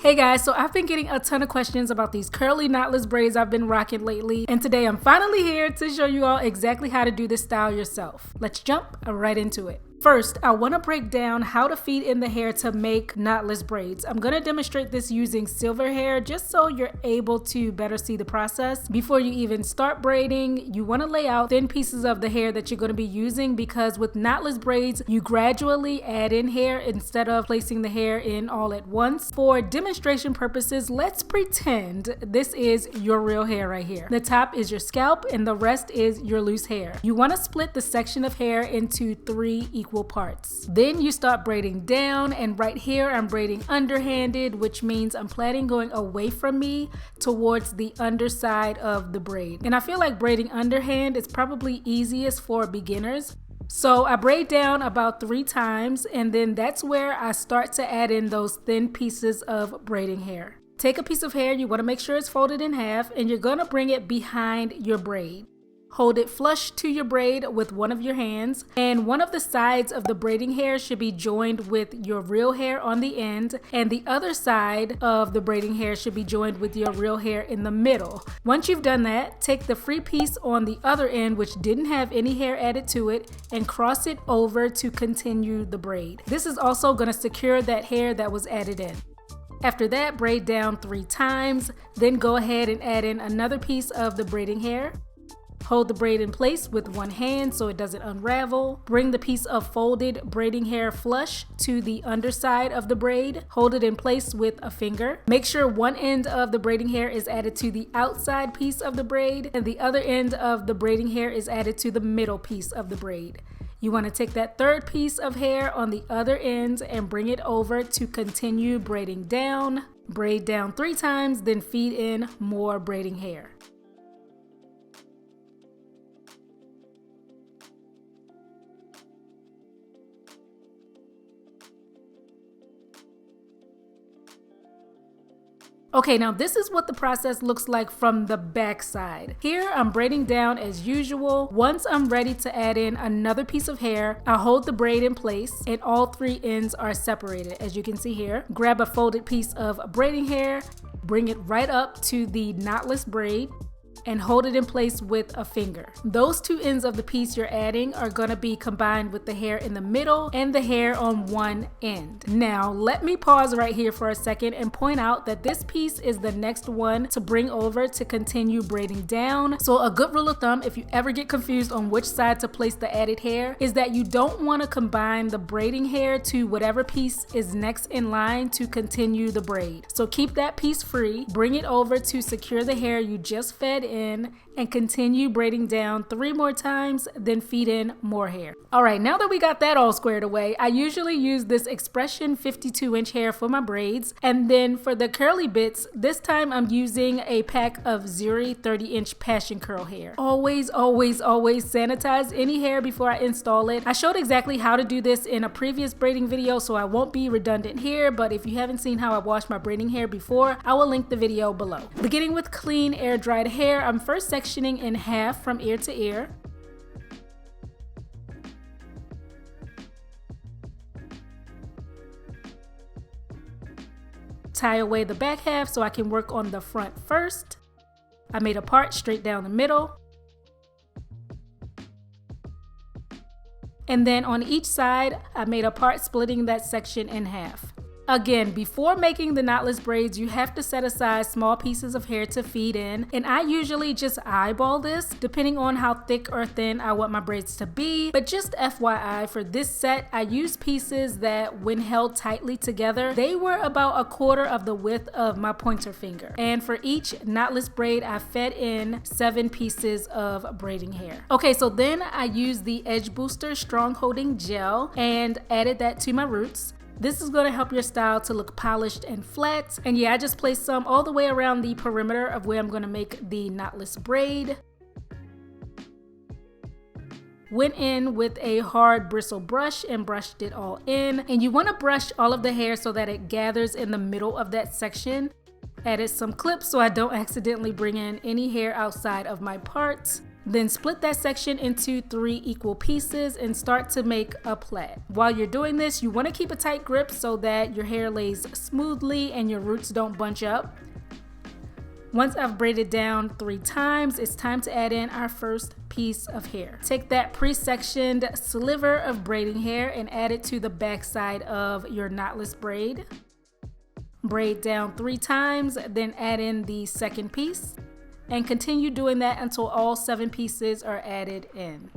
Hey guys, so I've been getting a ton of questions about these curly knotless braids I've been rocking lately, and today I'm finally here to show you all exactly how to do this style yourself. Let's jump right into it. First, I want to break down how to feed in the hair to make knotless braids. I'm going to demonstrate this using silver hair just so you're able to better see the process. Before you even start braiding, you want to lay out thin pieces of the hair that you're going to be using, because with knotless braids, you gradually add in hair instead of placing the hair in all at once. For demonstration purposes, let's pretend this is your real hair right here. The top is your scalp and the rest is your loose hair. You want to split the section of hair into 3 equal parts. Then you start braiding down, and right here I'm braiding underhanded, which means I'm planning going away from me towards the underside of the braid. And I feel like braiding underhand is probably easiest for beginners. So I braid down about 3 times, and then that's where I start to add in those thin pieces of braiding hair. Take a piece of hair, you want to make sure it's folded in half, and you're going to bring it behind your braid. Hold it flush to your braid with one of your hands, and one of the sides of the braiding hair should be joined with your real hair on the end, and the other side of the braiding hair should be joined with your real hair in the middle. Once you've done that, take the free piece on the other end, which didn't have any hair added to it, and cross it over to continue the braid. This is also going to secure that hair that was added in. After that, braid down 3 times, then go ahead and add in another piece of the braiding hair. Hold the braid in place with one hand so it doesn't unravel. Bring the piece of folded braiding hair flush to the underside of the braid. Hold it in place with a finger. Make sure one end of the braiding hair is added to the outside piece of the braid, and the other end of the braiding hair is added to the middle piece of the braid. You want to take that third piece of hair on the other end and bring it over to continue braiding down. Braid down 3 times, then feed in more braiding hair. Okay, now this is what the process looks like from the back side. Here I'm braiding down as usual. Once I'm ready to add in another piece of hair, I hold the braid in place and all 3 ends are separated. As you can see here, grab a folded piece of braiding hair, bring it right up to the knotless braid, and hold it in place with a finger. Those 2 ends of the piece you're adding are going to be combined with the hair in the middle and the hair on one end. Now let me pause right here for a second and point out that this piece is the next one to bring over to continue braiding down. So a good rule of thumb, if you ever get confused on which side to place the added hair, is that you don't want to combine the braiding hair to whatever piece is next in line to continue the braid. So keep that piece free, bring it over to secure the hair you just fed in, and continue braiding down 3 more times, then feed in more hair. Alright, now that we got that all squared away, I usually use this Expression 52-inch hair for my braids, and then for the curly bits, this time I'm using a pack of Zuri 30-inch passion curl hair. Always sanitize any hair before I install it. I showed exactly how to do this in a previous braiding video, so I won't be redundant here, but if you haven't seen how I wash my braiding hair before, I will link the video below. Beginning with clean air-dried hair, I'm first sectioning in half from ear to ear. Tie away the back half so I can work on the front first. I made a part straight down the middle. And then on each side, I made a part splitting that section in half. Again, before making the knotless braids, you have to set aside small pieces of hair to feed in, and I usually just eyeball this depending on how thick or thin I want my braids to be. But just FYI, for this set, I used pieces that when held tightly together, they were about 1/4 of the width of my pointer finger. And for each knotless braid, I fed in 7 pieces of braiding hair. Okay, so then I used the Edge Booster Strong Holding Gel and added that to my roots. This is going to help your style to look polished and flat. And yeah, I just placed some all the way around the perimeter of where I'm going to make the knotless braid. Went in with a hard bristle brush and brushed it all in. And you want to brush all of the hair so that it gathers in the middle of that section. Added some clips so I don't accidentally bring in any hair outside of my parts. Then split that section into 3 equal pieces and start to make a plait. While you're doing this, you want to keep a tight grip so that your hair lays smoothly and your roots don't bunch up. Once I've braided down 3 times, it's time to add in our first piece of hair. Take that pre-sectioned sliver of braiding hair and add it to the back side of your knotless braid. Braid down 3 times, then add in the second piece. And continue doing that until all 7 pieces are added in.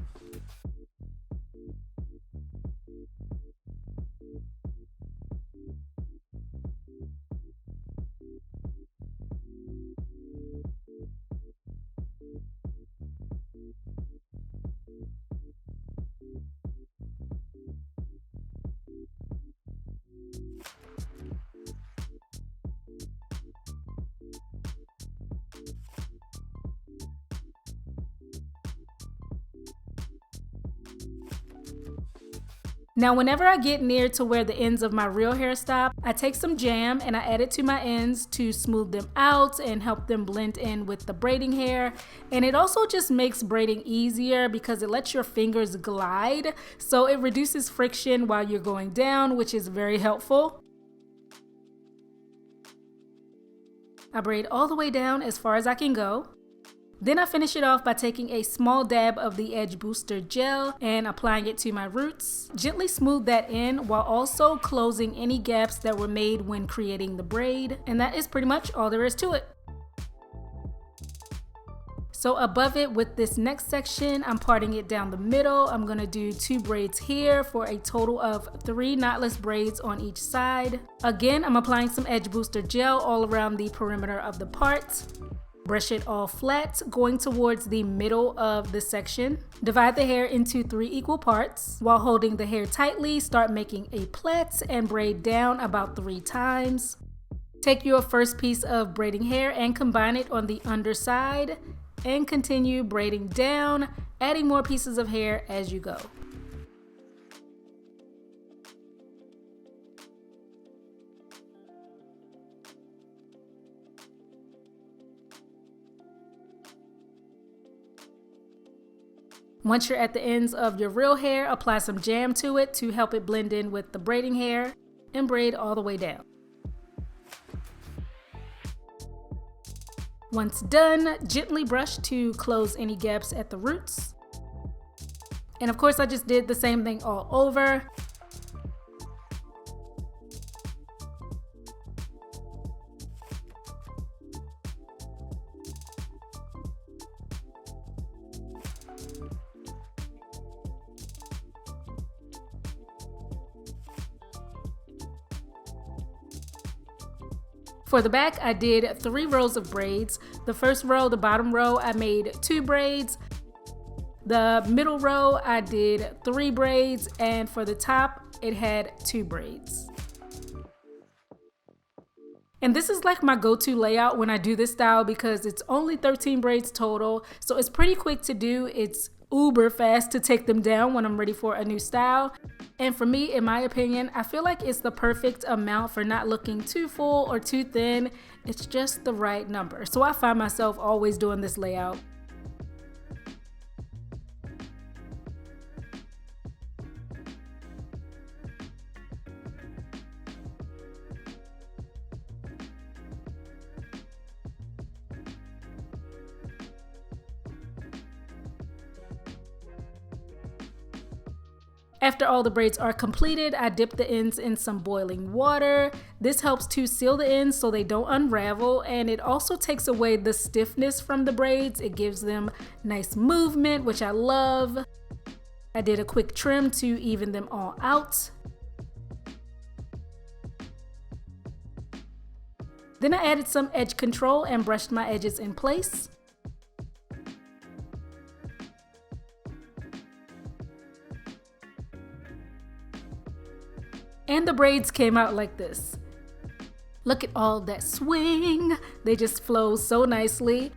Now, whenever I get near to where the ends of my real hair stop, I take some jam and I add it to my ends to smooth them out and help them blend in with the braiding hair. And it also just makes braiding easier because it lets your fingers glide, so it reduces friction while you're going down, which is very helpful. I braid all the way down as far as I can go. Then I finish it off by taking a small dab of the Edge Booster gel and applying it to my roots. Gently smooth that in while also closing any gaps that were made when creating the braid. And that is pretty much all there is to it. So above it with this next section, I'm parting it down the middle. I'm gonna do 2 braids here for a total of 3 knotless braids on each side. Again, I'm applying some Edge Booster gel all around the perimeter of the part. Brush it all flat, going towards the middle of the section. Divide the hair into 3 equal parts. While holding the hair tightly, start making a plait and braid down about 3 times. Take your first piece of braiding hair and combine it on the underside and continue braiding down, adding more pieces of hair as you go. Once you're at the ends of your real hair, apply some jam to it to help it blend in with the braiding hair and braid all the way down. Once done, gently brush to close any gaps at the roots. And of course, I just did the same thing all over. For the back, I did 3 rows of braids. The first row, the bottom row, I made 2 braids. The middle row, I did 3 braids, and for the top, it had 2 braids. And this is like my go-to layout when I do this style because it's only 13 braids total, so it's pretty quick to do. It's uber fast to take them down when I'm ready for a new style. And for me, in my opinion, I feel like it's the perfect amount for not looking too full or too thin. It's just the right number. So I find myself always doing this layout. After all the braids are completed, I dip the ends in some boiling water. This helps to seal the ends so they don't unravel, and it also takes away the stiffness from the braids. It gives them nice movement, which I love. I did a quick trim to even them all out. Then I added some edge control and brushed my edges in place. And the braids came out like this. Look at all that swing. They just flow so nicely.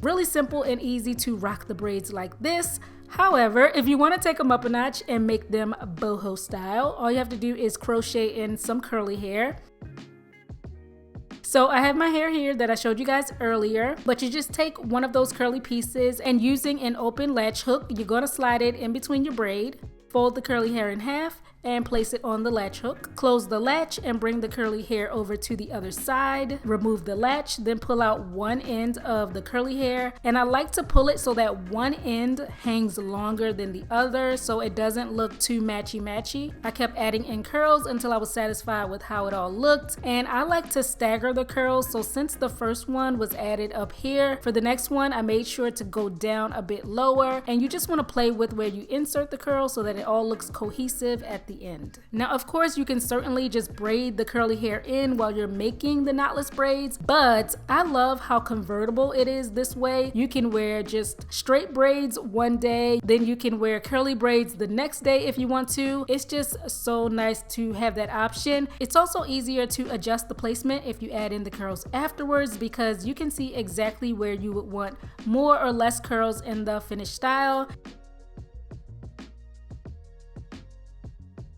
Really simple and easy to rock the braids like this. However, if you want to take them up a notch and make them boho style, all you have to do is crochet in some curly hair. So I have my hair here that I showed you guys earlier, but you just take one of those curly pieces and using an open latch hook, you're gonna slide it in between your braid, fold the curly hair in half, and place it on the latch hook. Close the latch and bring the curly hair over to the other side. Remove the latch, then pull out one end of the curly hair. And I like to pull it so that one end hangs longer than the other so it doesn't look too matchy-matchy. I kept adding in curls until I was satisfied with how it all looked. And I like to stagger the curls, so since the first one was added up here, for the next one I made sure to go down a bit lower. And you just want to play with where you insert the curl so that it all looks cohesive at the end. Now, of course, you can certainly just braid the curly hair in while you're making the knotless braids, but I love how convertible it is this way. You can wear just straight braids one day, then you can wear curly braids the next day if you want to. It's just so nice to have that option. It's also easier to adjust the placement if you add in the curls afterwards, because you can see exactly where you would want more or less curls in the finished style.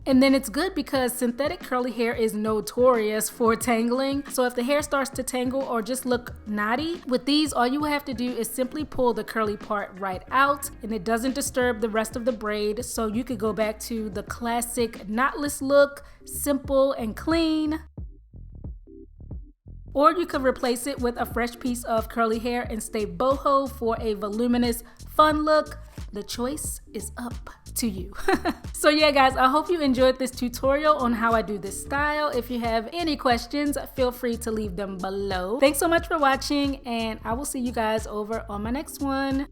And then it's good because synthetic curly hair is notorious for tangling. So if the hair starts to tangle or just look knotty, with these, all you have to do is simply pull the curly part right out and it doesn't disturb the rest of the braid. So you could go back to the classic knotless look, simple and clean. Or you could replace it with a fresh piece of curly hair and stay boho for a voluminous, fun look. The choice is up to you. So yeah guys, I hope you enjoyed this tutorial on how I do this style. If you have any questions, feel free to leave them below. Thanks so much for watching, and I will see you guys over on my next one.